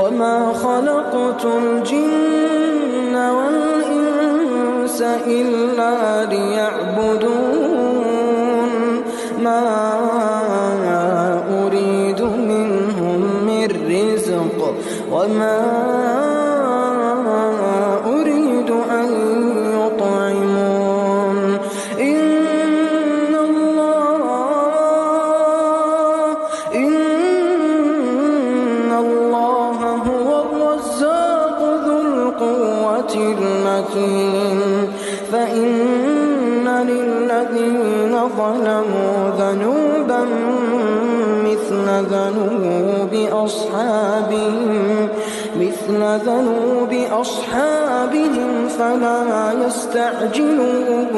وما خلقت الجن والإنس إلا ليعبدون ما أريد منهم من رزق وما أريد أن يطعمون إن الله هو الرزاق ذو القوة المتين فإن للذين ظلموا ذنوبا مثل ذنوب أصحابهم فلا يستعجلون